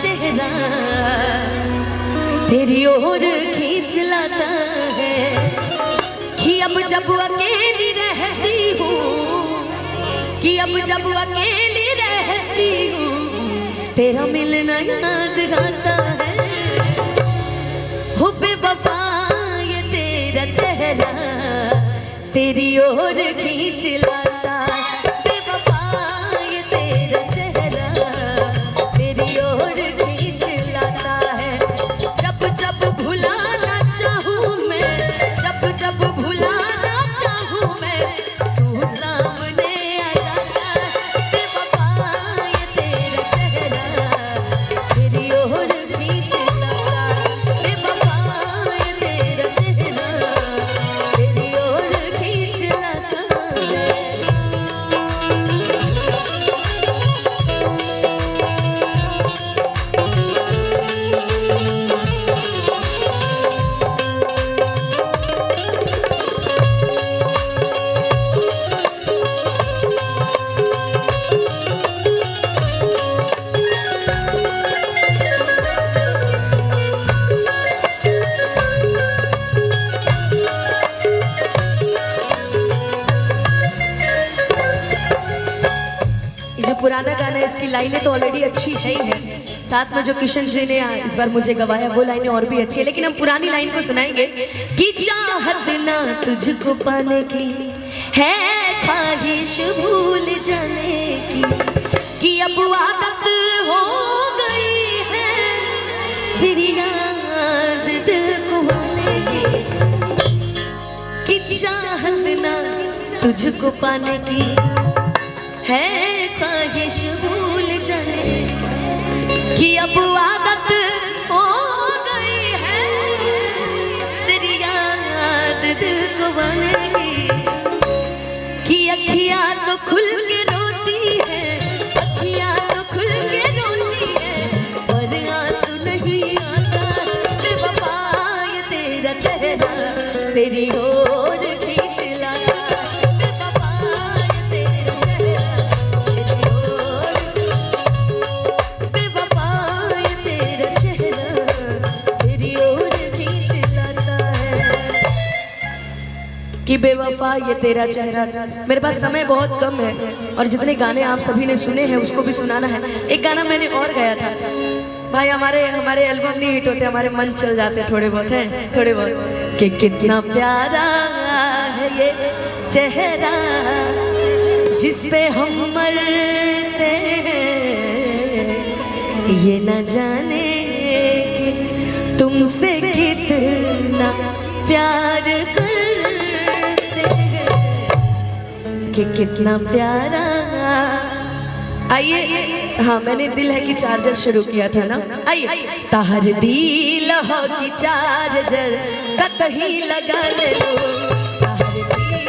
चेहरा तेरी ओर खींच लाता है कि अब जब अकेली रहती हूँ, कि अब जब अकेली रहती हूँ तेरा मिलना याद आता है। हो बेवफा ये तेरा चेहरा तेरी ओर खींच लाता है। बेवफा ये तेरा चेहरा तेरी ओर खींच लाता है। जब जब भुलाना चाहूँ मैं, जब जब भुलाना चाहूँ मैं, तू सामने आ जाता है। बेवफा ये तेरा चेहरा तेरी ओर खींच लाता है। बेवफा ये तेरा चेहरा तेरी ओर खींच लाता है। जो पुराना गाना है इसकी लाइनें तो ऑलरेडी अच्छी है ही है, साथ में जो किशन जी ने इस बार मुझे गवाया वो लाइनें और भी अच्छी है, लेकिन हम पुरानी लाइन को सुनाएंगे कि चाहत ना तुझको पाने की है ख्वाहिश भूल जाने की, कि अब आदत हो गई है तेरी याद दिल को आने की, कि चाहत ना तुझको पाने की है ख्वाहिश भूल जाने कि अब आदत हो गई है तेरी याद दिल को आने की, कि अखियाँ तो खुल के रोती है, अखियाँ तो खुल के रोती है और आंसू नहीं आता। बेवफा ये तेरा चेहरा तेरी ओर खींच लाता है। बेवफा ये तेरा चेहरा तेरी ओर, बेवफा ये तेरा चेहरा तेरी ओर खींच लाता है। कि बेवफा ये तेरा चेहरा। मेरे पास समय बहुत कम है और जितने गाने आप सभी ने सुने हैं उसको भी सुनाना है। एक गाना मैंने और गाया था भाई, हमारे एल्बम नहीं हिट होते, हमारे मन चल जाते थोड़े बहुत हैं, थोड़े बहुत, कि कितना प्यारा है ये चेहरा जिस पे हम मरते हैं, ये न जाने कि तुमसे कितना प्यार करते हैं, कि कितना प्यारा। आइए, हाँ मैंने दिल है कि चार्जर शुरू किया था ना। आइए, ताहर दिल हो कि चार्जर कतही लगा ले लो, ताहर दिल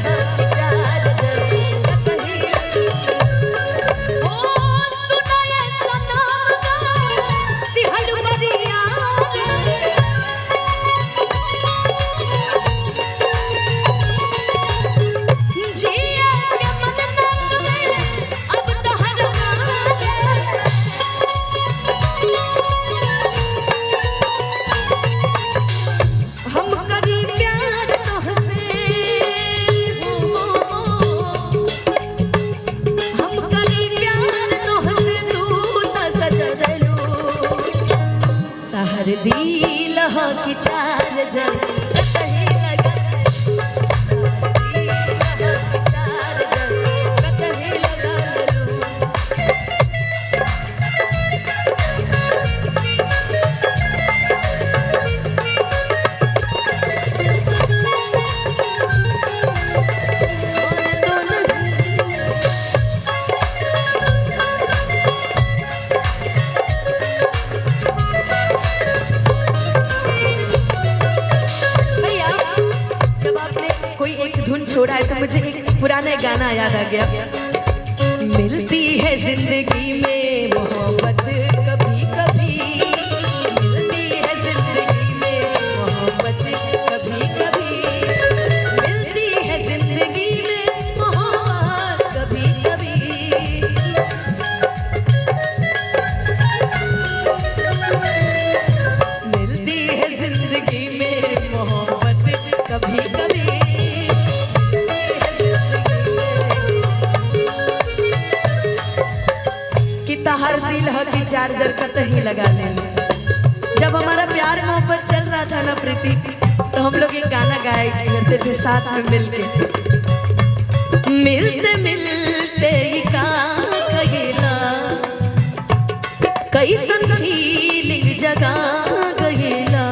हो कि चार्जर कतही लगा लो। ओ सुना ये सनम दिहल बरिया जिए के मन ना अब तहर हम करी प्यार तोहसे, हम करी प्यार तोहसे, तू त सजलू तहर दिल हो कि चार्जर कतही लगा, तहर दिल हो कि चार्जर कतही लगा लू। भैया, जब आपने कोई एक धुन छोड़ा है तो मुझे एक पुराना गाना याद आ गया। मिलती है जिंदगी में मोहब्बत कभी कभी, मिलती है जिंदगी में मोहब्बत कभी कभी, मिलती है जिंदगी में मोहब्बत कभी कभी। तहर दिल ह की चार्जर कतही लगा ले। जब हमारा प्यार मोहब्बत चल रहा था ना प्रीति, तो हम लोग एक गाना गाया करते थे साथ में मिलके। मिलते मिलते ही का कहेला कैसन फीलिंग जगा गएला,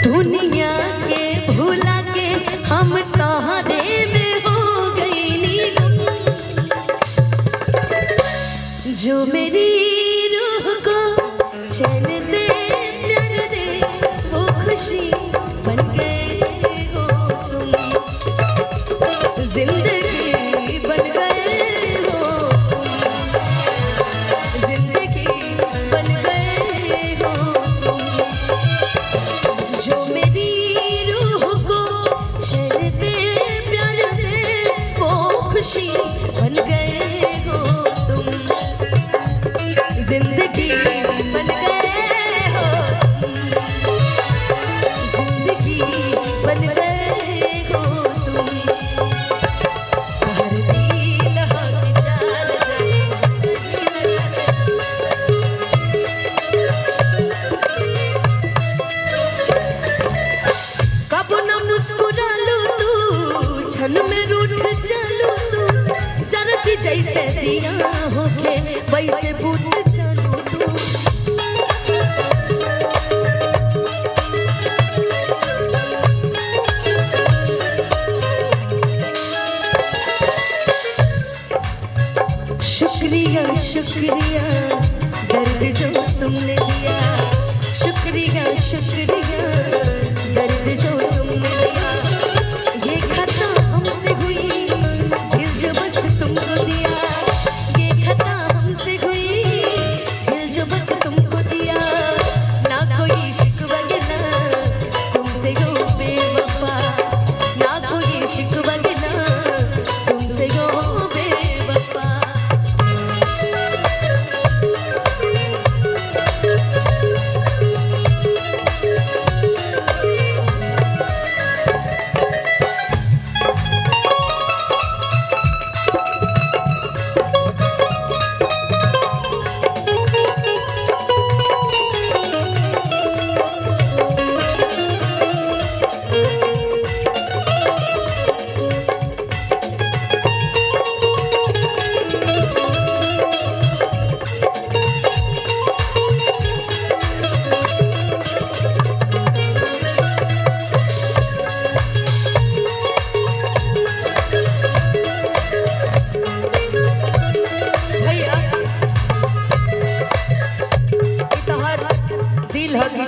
दुनिया के भूला के हम तोहरे में हो गईनी। जो मेरी रूह को चैन दे प्यार दे वो खुशी बन गए हो तुम, जिंदगी बन गए हो तुम, जिंदगी बन गए हो तुम। जो मेरी रूह को चैन दे प्यार दे वो खुशी बन गए हो तुम, जिंदगी बन गए हो, जिंदगी बन गए हो तुम। हर दिल हो की कब न मुस्कुरा लो तू, क्षण में रूठ चलो तू, जरती जैसे दिया होके वैसे बूट चलो तू। शुक्रिया शुक्रिया दर्द जो तुमने दिया, शुक्रिया शुक्रिया दर्द जो तुमने दिया। ये खता हमसे हुई दिल जो बस तुमको दिया, ये खता हमसे हुई दिल जो बस तुमको दिया। ना कोई शिकवा ना तुमसे हो बेवफा, ना कोई शिकवा ना तुमसे हो बेवफा।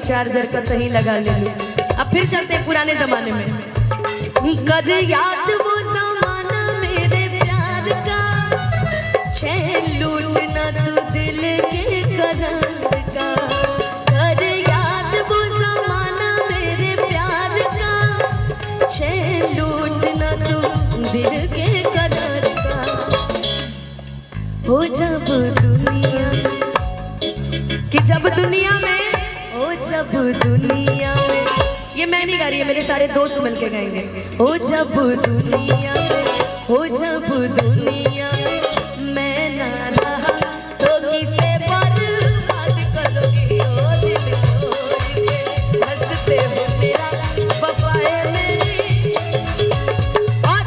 चार्जर का तही लगा ले लूं। अब फिर चलते हैं पुराने जमाने में। कर याद वो जमाना मेरे प्यार का, चैन लूटना तू दिल के करार का। कर याद वो जमाना मेरे प्यार का, चैन लूटना तू दिल के करार का। हो जब दुनिया कि जब दुनिया में, ओ जब दुनिया में, ये मैं नहीं गा रही है, मेरे सारे दोस्त मिलके गाएंगे। ओ जब दुनिया में, ओ जब दुनिया में मैं ना रहा तो किसे बर्बाद करोगी। ओ दिल तोड़ के हंसते हो मेरा वफाए मेरी, और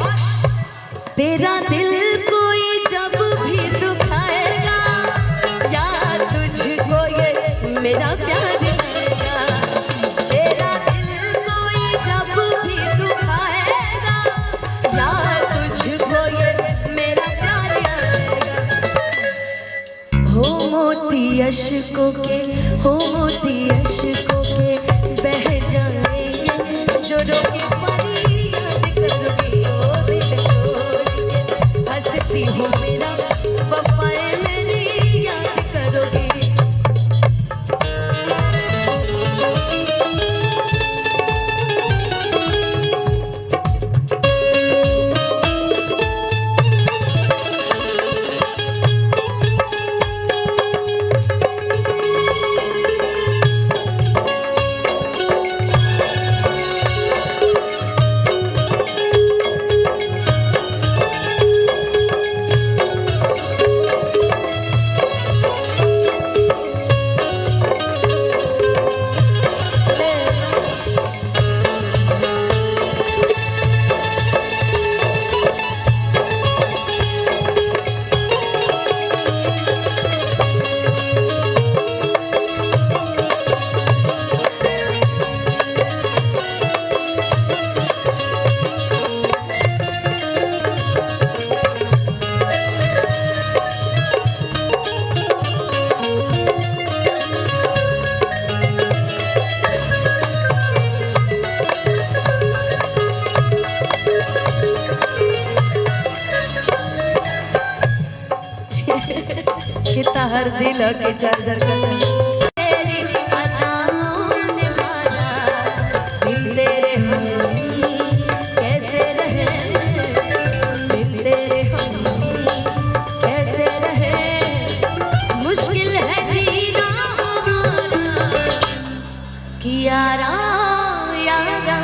तेरा दिल कोई जब भी दुखाएगा, यार तुझको ये मेरा प्यार अशकों के, हो मोती अशकों के बह जाएंगे जो रोके परी याद करोगी। ओ दिल तोड़ के हंसती हो मेरा वफाए मेरी याद करोगी। कि तार दिल के चार्जर का तेरी अदाओं ने मारा बिन तेरे हम कैसे रहे, बिन तेरे हम कैसे रहे, मुश्किल है जीना हमारा कि यारा यारा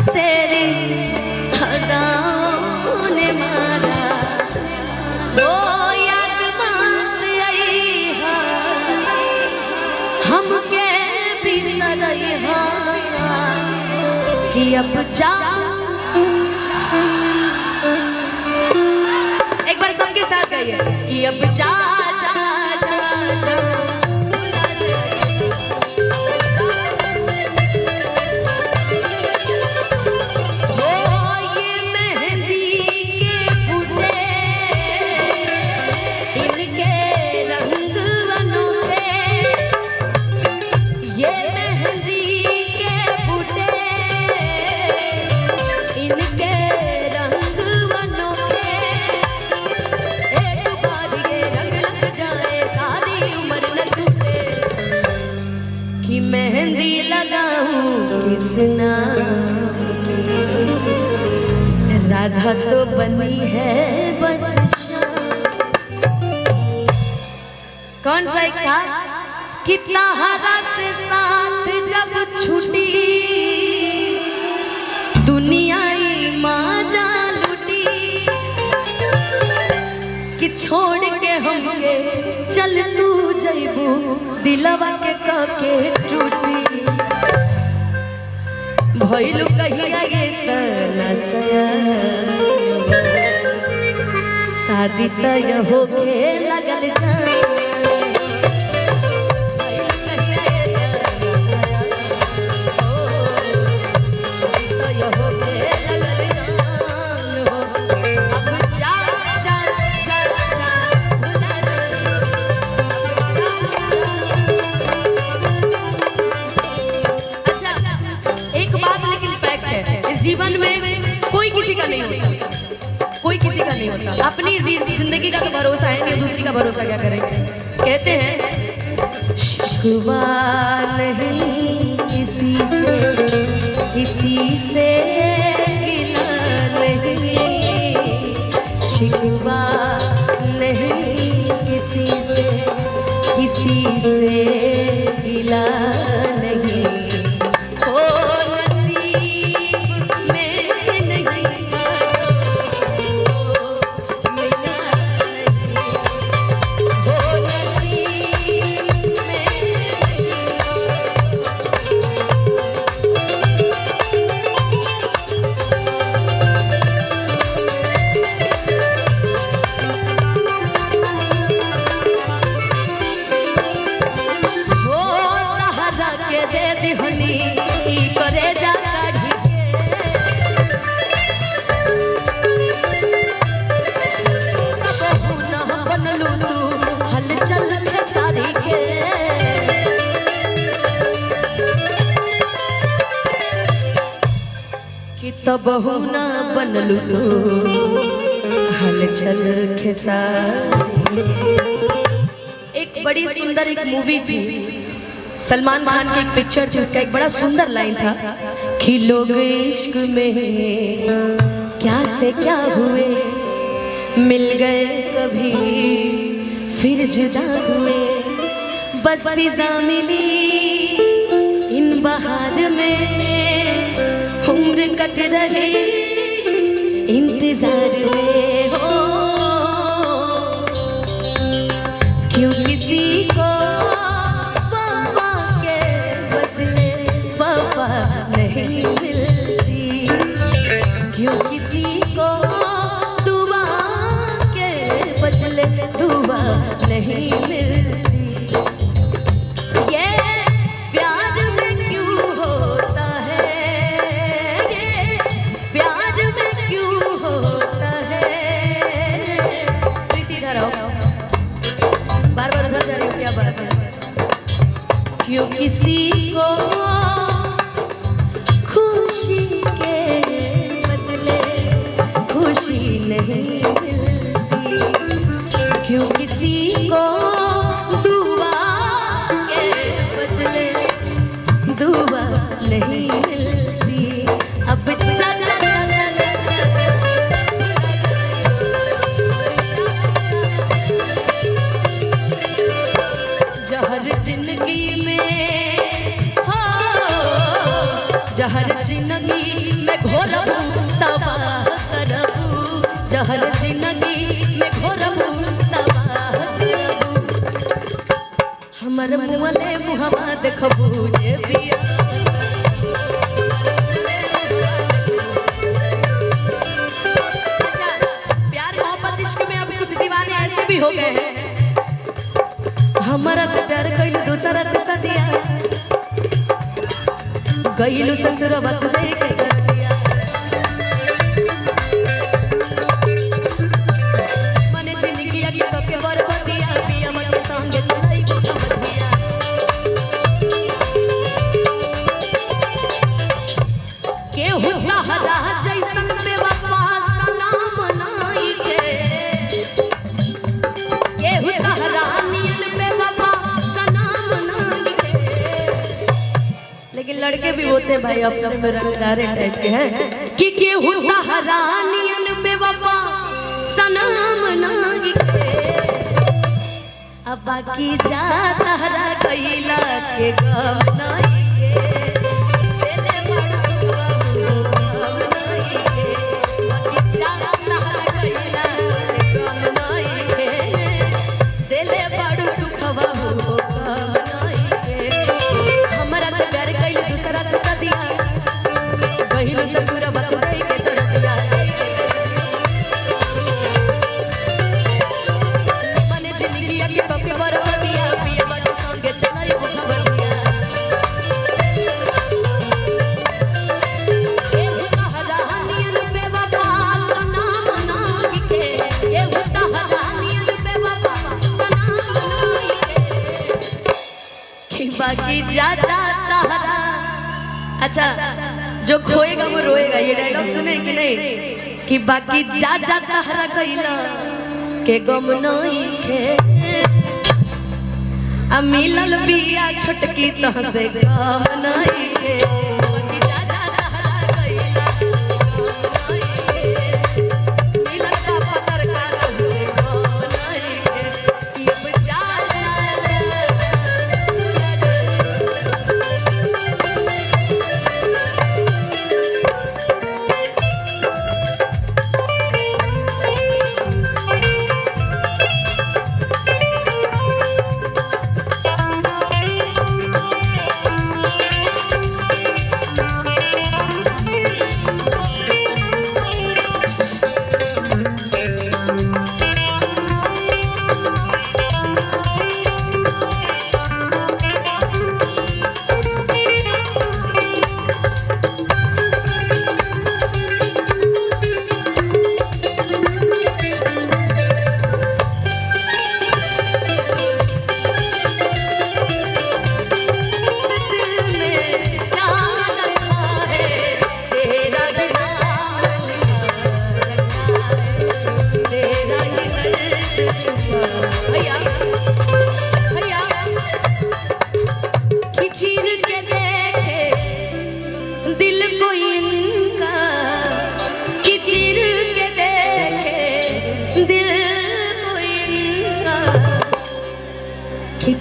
तेरी अदाओं ने मारा। वो याद बात आई हमके भी सरई कि अब जा। एक बार सबके साथ गाइए कि अब जा जा जा जा। मेहंदी लगाऊं किस नाम की, राधा तो बनी है बस कौन सा एक था, कितना हरा से साथ जब छुटी दुनिया माजा लुटी, कि छोड़ के हमके चल तू जइबू दिलवा के कके टूटी, भइलू कहिया ये तना शादी तय होके लगल जाए, जीवन में कोई किसी का नहीं होता, कोई किसी का नहीं होता। अपनी जिंदगी का तो भरोसा है नहीं, दूसरी का भरोसा क्या करेंगे। कहते हैं शिकवा नहीं किसी से, किसी से गिला नहीं, शिकवा नहीं किसी से, किसी से गिला नहीं, तब ना बनलू तो हलचल खेसारी। एक बड़ी सुंदर एक मूवी थी, सलमान खान की एक पिक्चर थी, उसका एक बड़ा सुंदर लाइन था कि लोग इश्क में क्या से क्या हुए, मिल गए कभी फिर जुदा हुए, बस फिजा मिली इन बहार में, उम्र कट रहे इंतजार में, हो क्यों किसी को वफा के बदले वफा नहीं मिलती, क्यों किसी को दुआ के बदले दुआ नहीं मिलती। बार बार उधर जा रही हूँ, क्या बात है। क्यों किसी को खुशी के बदले खुशी नहीं मिलती, क्यों किसी को दुआ के बदले दुआ नहीं मिलती। अब जहर जिंदगी में हो, जहर जिंदगी में घोरबू तबाह करबू, जहर जिंदगी में घोरबू तबाह करबू। हमर मुँहले मुहवा देखबू जे बिया। अच्छा, प्यार मोहब्बत इश्क में अब कुछ दीवाने ऐसे भी हो गए हैं, हमारा से प्यार कइलू दूसरा से सदिया, गइलू ससुरवा तू दे के कर दिया। मने जिंदगी के तो के बरबदिया, पिया मन के संगे चलाई बदिया। के होता हदा जैसन बेवफा सलाम नाई के, के होता हरानियन बेवफा सलाम नाई के। लेकिन लड़के भी होते हैं भाई अपने में रंगदारे टाइप के हैं कि के होता हरानियन बेवफा सलाम नाई के। अब बाकी जा तहरा कइला के गम नाई के, दिले बड़ सुखवा गम नाई के। बाकी जा तहरा कइला के गम नाई के, दिले बड़ सुखवा गम नाई के। हमरा से प्यार कइले दूसरा से सदिया, गइलू ससुरवा तू दे के तर दिया। मने जिंदगी के तो के बरबदिया, पिया मन संगे चलाई बदिया। के होता हरानियन बेवफा सलाम नाई के, के होता हरानियन बेवफा सलाम नाई के। कि बाकी जाता तहरा। अच्छा, जो खोएगा वो रोएगा, ये डायलॉग सुने कि नहीं? कि बाकी जा तहरा कइला के गम नाई के। आ मिलल बिया छोटकी तह से गम नाई के। बाकी जा तहरा कइला के गम नाई के। मिलल का पतर का तह से गम नाई के। कि अब जा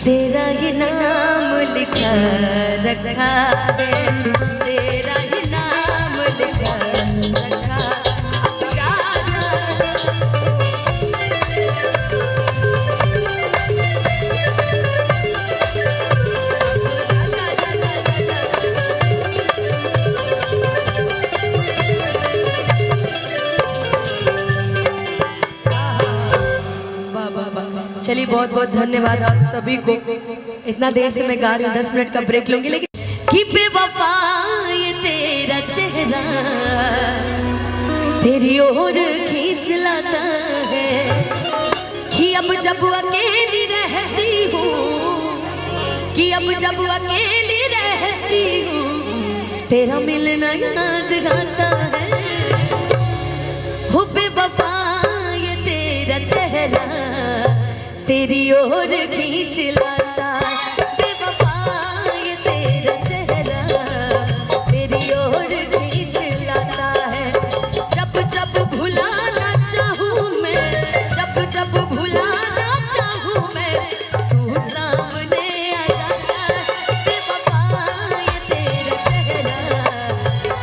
तेरा ही नाम लिखा रखा है, तेरा ही नाम लिखा रखा। चलिए बहुत बहुत धन्यवाद आप सभी को। इतना देर से मैं गा रही हूँ, 10 मिनट का ब्रेक लूंगी। लेकिन कि बेवफा ये तेरा चेहरा तेरी ओर खींच लाता है, कि अब जब अकेली रहती हूँ, कि अब जब अकेली रहती हूँ, तेरा मिलना याद आता है। हो बेवफा ये तेरा चेहरा तेरी ओर खींच लाता बेवफा ये तेरा चेहरा तेरी ओर खींच लाता है। जब जब भुलाना चाहूँ मैं, जब जब भुलाना चाहूँ मैं, तू सामने आ जाता है बेवफा ये तेरा चेहरा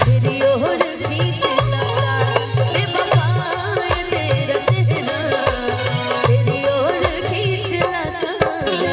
तेरी ओर खींच लाता बेवफा ये तेरा चेहरा तेरी ओर खींच लाता है।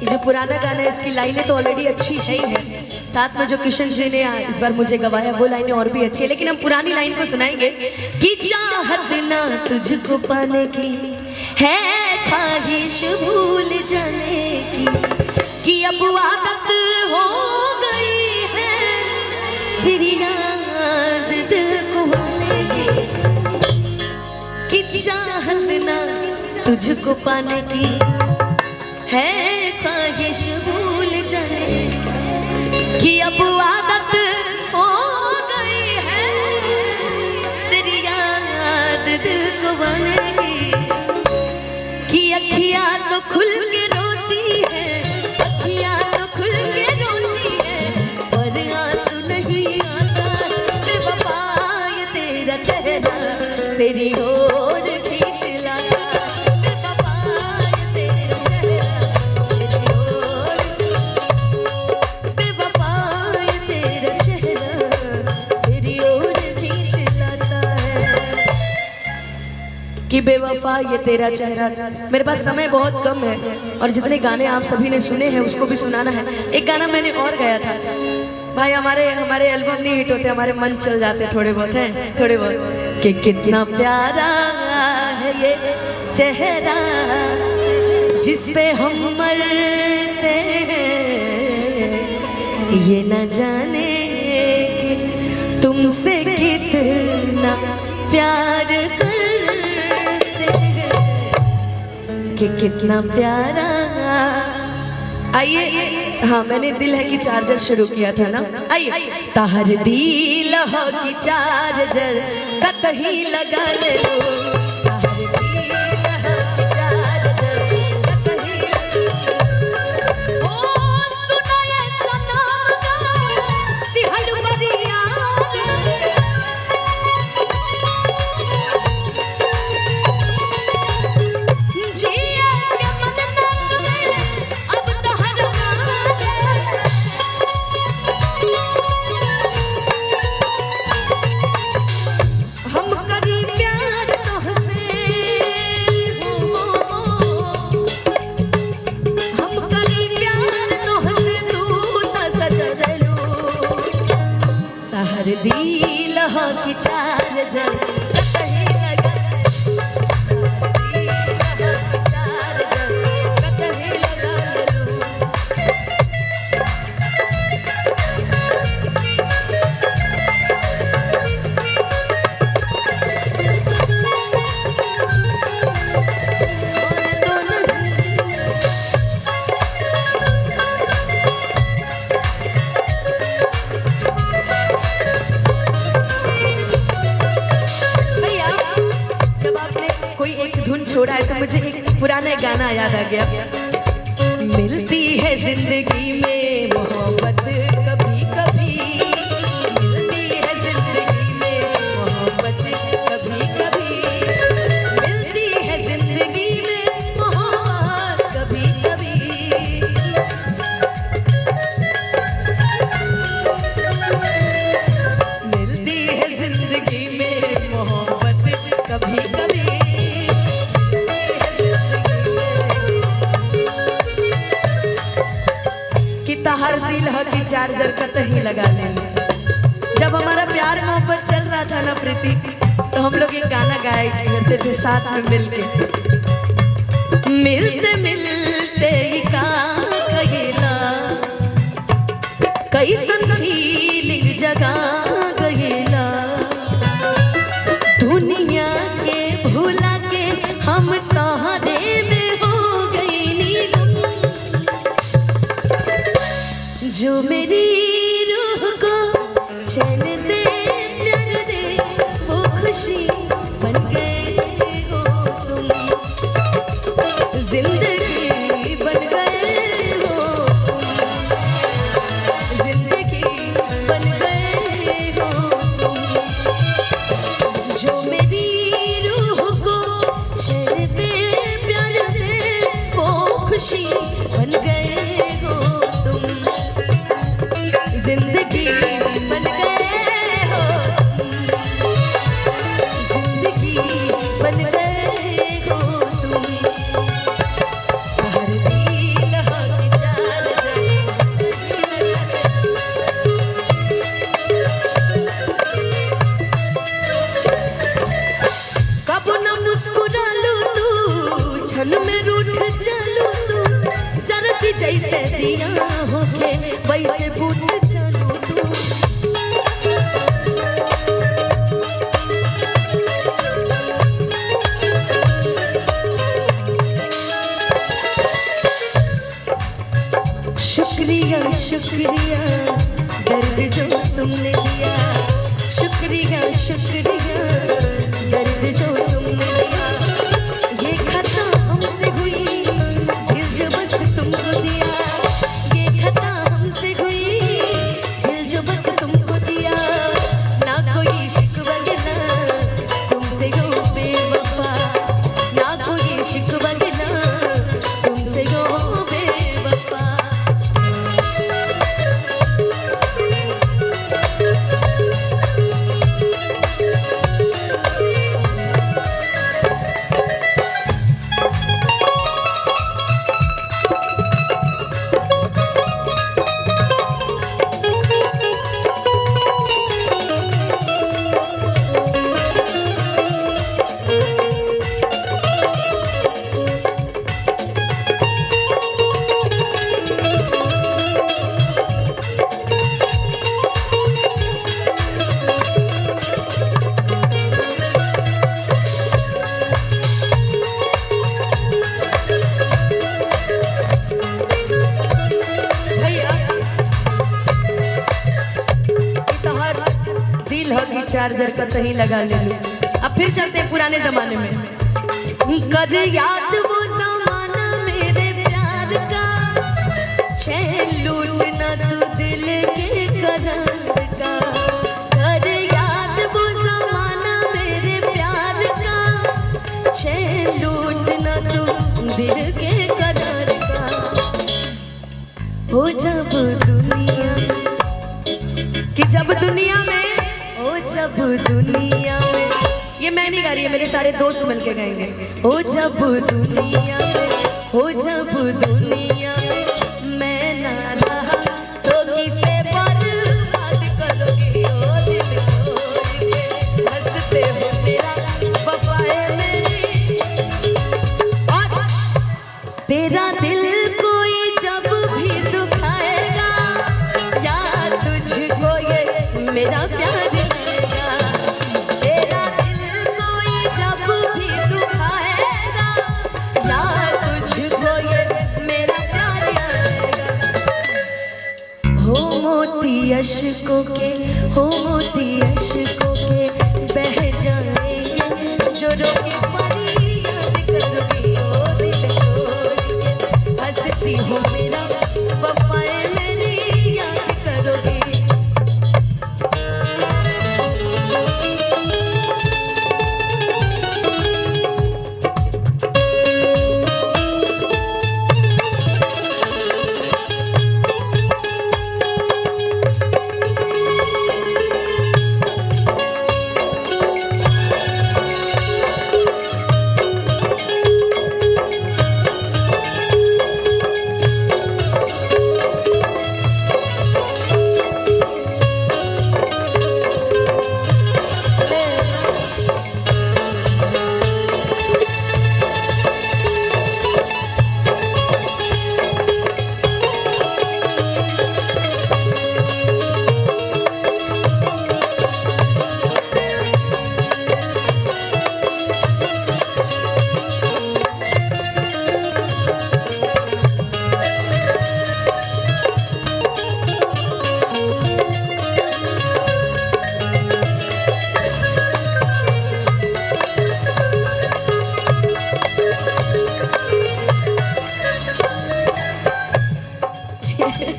ये जो पुराना गाना है इसकी लाइनें तो ऑलरेडी अच्छी है ही है, साथ में जो किशन जी ने इस बार मुझे गवाया वो लाइनें और भी अच्छी है, लेकिन हम पुरानी लाइन को सुनाएंगे कि चाहत ना तुझको पाने की है ख्वाहिश भूल जाने की, कि अब आदत हो गई है तेरी याद दिल को आने की, कि चाहत ना तुझको पाने की है ख्वाहिश भूल जाने कि अब आदत हो गई है तेरी याद दिल को बनेगी, कि अखियाँ तो खुल के रोती है, अखियाँ तो खुल के रोती है, और आंसू नहीं आता बेवफा ये तेरा चेहरा तेरी ओर खींच लाता बेवफा ये तेरा चेहरा तेरी ओर बेवफा ये तेरा चेहरा तेरी ओर खींच लाता है। कि बेवफा ये तेरा चेहरा। मेरे पास समय बहुत कम है और जितने गाने आप सभी ने सुने हैं उसको भी सुनाना है। एक गाना मैंने और गाया था भाई, हमारे एल्बम नहीं हिट होते, हमारे मन चल जाते थोड़े बहुत हैं, थोड़े बहुत, कि कितना प्यारा है ये चेहरा जिस पे हम मरते हैं, ये न जाने कि तुमसे कितना प्यार करते हैं, कि कितना प्यारा। आइए, हाँ मैंने दिल है कि चार्जर शुरू किया था ना। आइए, ताहर दिल हो कि चार्जर कतही लगा ले लो, ताहर दिल हो कि चार्जर कतही लगा लो। ओ सुना ये सनम दिहल बरिया जिया के मन अब तहर हम करी प्यार तोहसे, हम करी प्यार तोहसे, तू त सजलू तहर दिल हो कि चार्जर कतही लगा, दिल हो कि चार्जर कतही लगा लू। भैया, जब आपने कोई एक धुन छोड़ा है तो मुझे एक पुराना एक गाना याद आ गया। मिलती है जिंदगी में मोहब्बत कभी कभी, मिलती है जिंदगी में मोहब्बत कभी कभी, मिलती है जिंदगी में मोहब्बत कभी कभी, मिलती है जिंदगी में मोहब्बत कभी कभी, कि तहर दिल हो कि चार्जर कतही लगा ले। जब हमारा प्यार मोहब्बत चल रहा था ना प्रीति, तो हम लोग एक गाना गाया करते थे साथ में मिलके। मिलते मिलते ही का कहिला कैसन फीलिंग जगा गहिला, दुनिया के भूला के हम तोहरे में हो गई गुम। जो मेरी रूह को चैन दे प्यार दे वो खुशी बन गए हो तुम, जिंदगी बन गए हो तुम, जिंदगी बन गए हो तुम। जो मेरी रूह को चैन दे प्यार दे वो खुशी बन गए हो तुम, जिंदगी बन गए हो तुम, जिंदगी बन गए हो तुम। हर दिल की चाल कब न मुस्कुरा लू तू, क्षण में रूठ चलू तू, चरती जैसे दिया होके वैसे बूट चलू तू। शुक्रिया शुक्रिया दर्द जो तुमने दिया, शुक्रिया शुक्रिया दर्द जो तुमने दिया। ये खता हमसे हुई दिल जो बस तुमको दिया, ये खता हमसे हुई दिल जो बस तुमको दिया। ना कोई शिकवा ना तुमसे हो बेवफा, ना कोई शिकवा ना तुमसे हो बेवफा। दिल हो कि चार्जर का तही लगा ले लूं। अब फिर चलते हैं पुराने जमाने में। कर याद वो जमाना मेरे प्यार का, चैन लूटना तू दिल के करार का। कर याद वो जमाना मेरे प्यार का, चैन लूटना तू दिल के करार का। हो जब दुनिया कि जब दुनिया में ओ जब दुनिया में, ये मैं नहीं गा रही है, मेरे सारे दोस्त मिलके गाएंगे। ओ जब दुनिया में, ओ जब दुनिया में मैं ना रहा तो किसे बर्बाद करोगे। ओ दिल तोड़ के हंसते हो मेरा वफाए मेरी, और तेरा दिल कोई जब भी दुखाएगा यार तुझको ये मेरा प्यार आएगा। तेरा दिल कोई जब भी दुखाएगा यार तुझको ये मेरा प्यार आएगा। हो मोती अश्कों के, हो मोती अश्कों के बह जाएंगे जो रोके पानी याद करोगे। ओ दिल तोड़ के हंसती हो मेरा वफाए मेरी याद करोगे।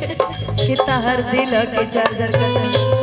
कितना हर दिल के चार्जर का